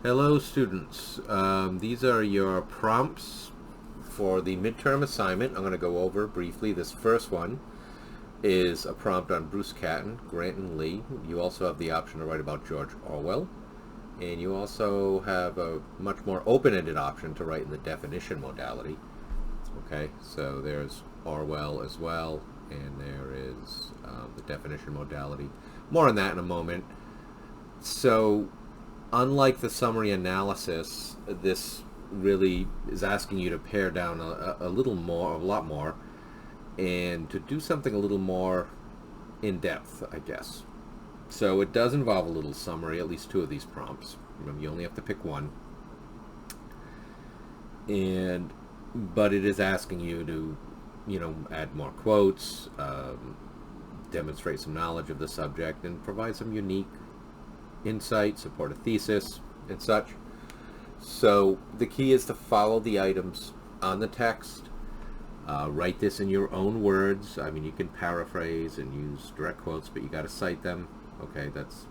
Hello students, these are your prompts for the midterm assignment. I'm going to go over briefly. This first one is a prompt on Bruce Catton, Grant and Lee. You also have the option to write about George Orwell, and you also have a much more open-ended option to write in the definition modality. Okay, so there's Orwell as well, and there is the definition modality. More on that in a moment. So unlike the summary analysis, this really is asking you to pare down a little more, a lot more, and to do something a little more in depth, I guess. So it does involve a little summary, at least two of these prompts. Remember, you only have to pick one. But it is asking you to, add more quotes, demonstrate some knowledge of the subject, and provide some unique insight, support a thesis, and such. So the key is to follow the items on the text. Write this in your own words. I mean, you can paraphrase and use direct quotes, but you got to cite them. Okay,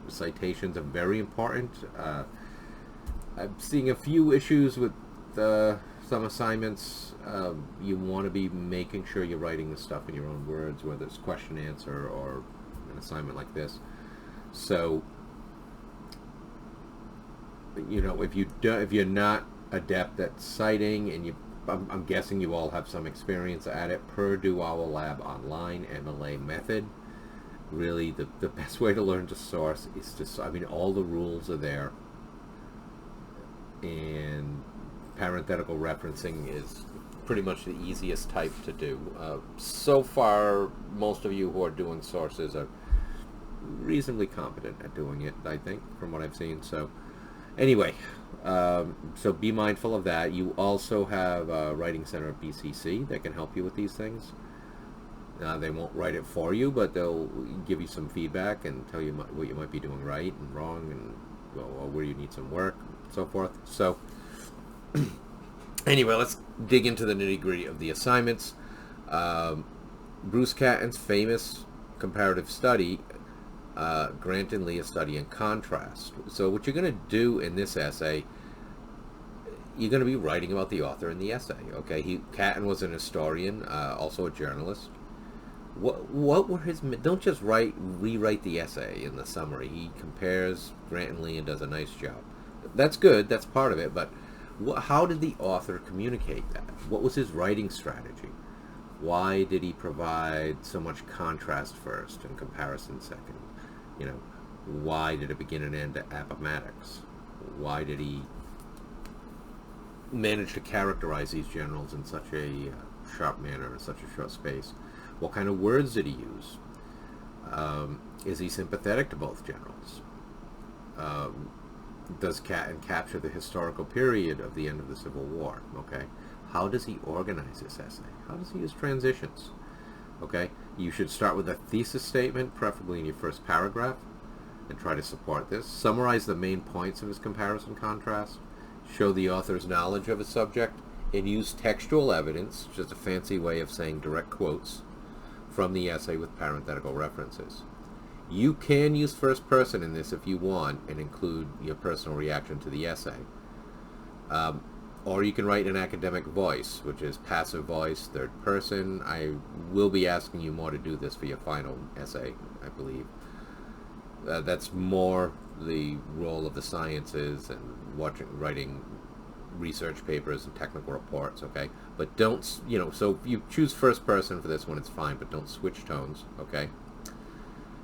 citations are very important. I'm seeing a few issues with some assignments. You want to be making sure you're writing the stuff in your own words, whether it's question answer or an assignment like this. So if you're not adept at citing, and I'm guessing you all have some experience at it, Purdue Owl Lab Online MLA method. Really, the best way to learn to source is all the rules are there, and parenthetical referencing is pretty much the easiest type to do. So far, most of you who are doing sources are reasonably competent at doing it, I think, from what I've seen. So anyway, so be mindful of that. You also have a Writing Center at BCC that can help you with these things. They won't write it for you, but they'll give you some feedback and tell you what you might be doing right and wrong, and or where you need some work, and so forth. So anyway, let's dig into the nitty-gritty of the assignments. Bruce Catton's famous comparative study, Grant and Lee, a study in contrast. So what you're going to do in this essay, you're going to be writing about the author in the essay. Okay, Catton was an historian, also a journalist. What were his? Don't just rewrite the essay in the summary. He compares Grant and Lee and does a nice job. That's good. That's part of it. But how did the author communicate that? What was his writing strategy? Why did he provide so much contrast first and comparison second? Why did it begin and end at Appomattox? Why did he manage to characterize these generals in such a sharp manner in such a short space? What kind of words did he use? Is he sympathetic to both generals? Does Catton capture the historical period of the end of the Civil War? Okay. How does he organize this essay? How does he use transitions? Okay. You should start with a thesis statement, preferably in your first paragraph, and try to support this. Summarize the main points of his comparison contrast. Show the author's knowledge of his subject, and use textual evidence, which is a fancy way of saying direct quotes, from the essay with parenthetical references. You can use first person in this if you want and include your personal reaction to the essay. Or you can write in academic voice, which is passive voice, third person. I will be asking you more to do this for your final essay, I believe. That's more the role of the sciences and writing research papers and technical reports, okay? But don't, so if you choose first person for this one, it's fine, but don't switch tones, okay?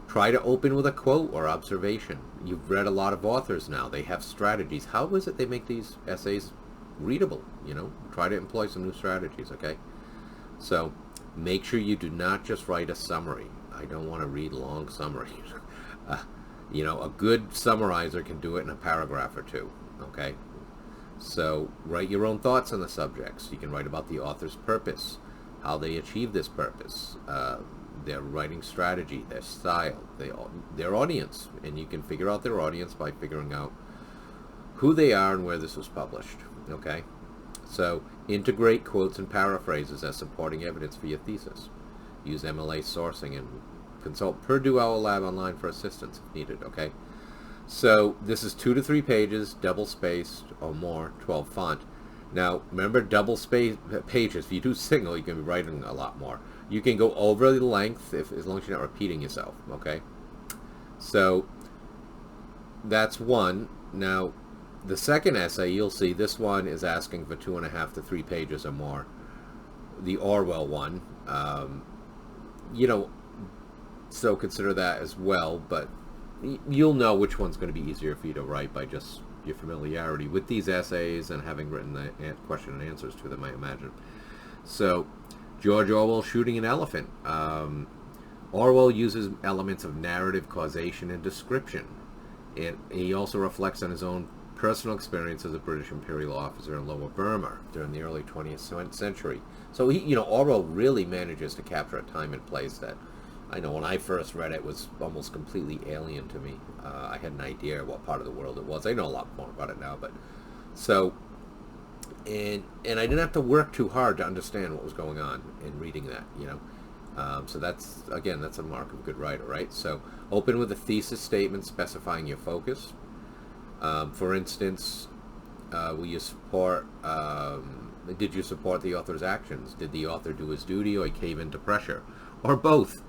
Try to open with a quote or observation. You've read a lot of authors now. They have strategies. How is it they make these essays readable? Try to employ some new strategies, okay? So make sure you do not just write a summary. I don't want to read long summaries. A good summarizer can do it in a paragraph or two, okay? So write your own thoughts on the subjects. You can write about the author's purpose, how they achieve this purpose, their writing strategy, their style, their audience. And you can figure out their audience by figuring out who they are and where this was published, okay? So integrate quotes and paraphrases as supporting evidence for your thesis. Use MLA sourcing and consult Purdue Owl Lab Online for assistance if needed, okay? So this is 2 to 3 pages, double spaced or more, 12 font. Now remember, double space pages. If you do single, you can be writing a lot more. You can go over the length as long as you're not repeating yourself. Okay. So that's one. Now the second essay, you'll see this one is asking for 2.5 to 3 pages or more. The Orwell one, so consider that as well, but you'll know which one's going to be easier for you to write by just your familiarity with these essays and having written the question and answers to them, I imagine. So, George Orwell shooting an elephant. Orwell uses elements of narrative, causation, and description. And he also reflects on his own personal experience as a British imperial officer in Lower Burma during the early 20th century. So Orwell really manages to capture a time and place that, I know when I first read it, was almost completely alien to me. I had an idea what part of the world it was. I know a lot more about it now, but so, and I didn't have to work too hard to understand what was going on in reading that, so that's a mark of a good writer, right? So open with a thesis statement specifying your focus. For instance, will you support? Did you support the author's actions? Did the author do his duty, or he cave into pressure, or both?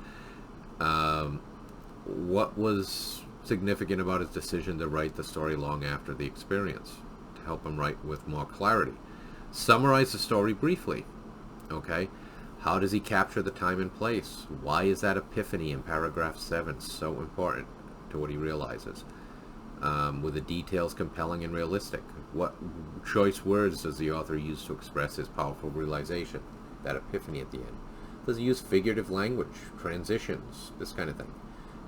What was significant about his decision to write the story long after the experience to help him write with more clarity? Summarize the story briefly. Okay, how does he capture the time and place? Why is that epiphany in paragraph 7 so important to what he realizes? Were the details compelling and realistic? What choice words does the author use to express his powerful realization, that epiphany at the end? Does he use figurative language, transitions, this kind of thing?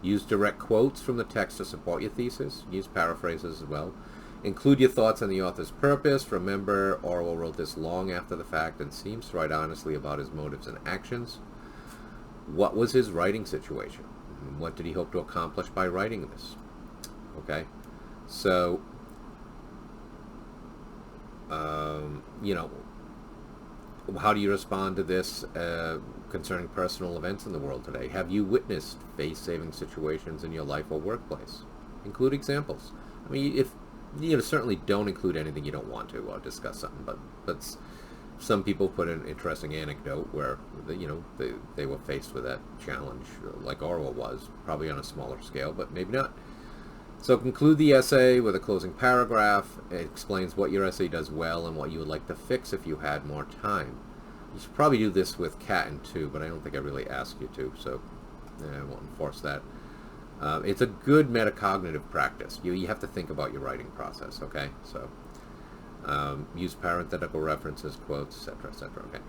Use direct quotes from the text to support your thesis. Use paraphrases as well. Include your thoughts on the author's purpose. Remember, Orwell wrote this long after the fact and seems to write honestly about his motives and actions. What was his writing situation? What did he hope to accomplish by writing this? Okay, so, how do you respond to this concerning personal events in the world today? Have you witnessed face-saving situations in your life or workplace? Include examples. I mean, if certainly don't include anything you don't want to or discuss something, but some people put an interesting anecdote where they were faced with that challenge, like Orwell was, probably on a smaller scale, but maybe not. So conclude the essay with a closing paragraph. It explains what your essay does well and what you would like to fix if you had more time. You should probably do this with Cat and too, but I don't think I really asked you to, so I won't enforce that. It's a good metacognitive practice. You have to think about your writing process, okay? So use parenthetical references, quotes, etc., etc., okay?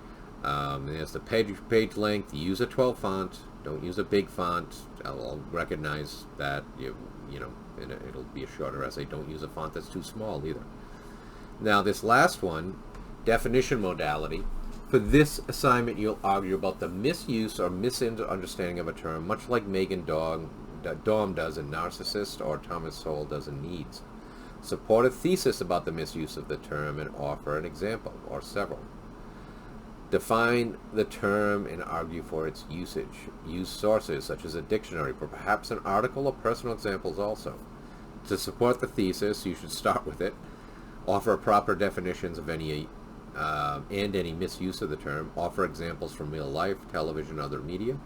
There's the page length. Use a 12 font. Don't use a big font. I'll recognize that, it'll be a shorter essay. Don't use a font that's too small either. Now this last one, definition modality. For this assignment, you'll argue about the misuse or misunderstanding of a term, much like Megan Daum does in Narcissist or Thomas Sowell does in Needs. Support a thesis about the misuse of the term and offer an example or several. Define the term and argue for its usage. Use sources such as a dictionary, or perhaps an article or personal examples also. To support the thesis, you should start with it. Offer proper definitions of any and any misuse of the term. Offer examples from real life, television, other media.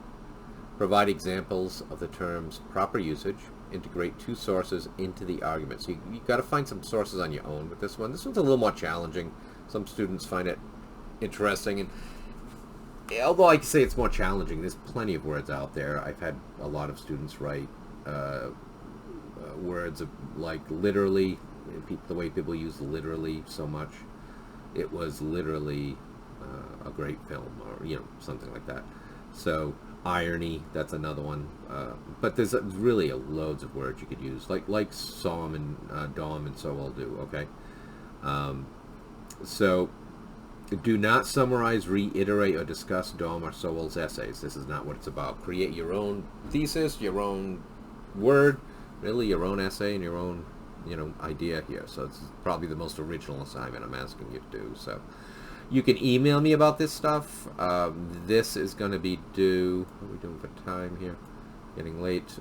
Provide examples of the term's proper usage. Integrate two sources into the argument. So you've got to find some sources on your own with this one. This one's a little more challenging. Some students find it interesting, and although I can say it's more challenging, there's plenty of words out there. I've had a lot of students write words like literally, the way people use literally so much. It was literally a great film, or something like that. So irony, that's another one. But there's really loads of words you could use, like Somm and Daum and Sowell do. Okay, so do not summarize, reiterate, or discuss Daum or Sowell's essays. This is not what it's about. Create your own thesis, your own word, really your own essay, and your own idea here. So it's probably the most original assignment I'm asking you to do. So you can email me about this stuff. This is going to be due, what are we doing for time here? getting late.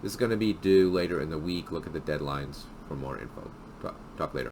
This is going to be due later in the week. Look at the deadlines for more info. Talk later.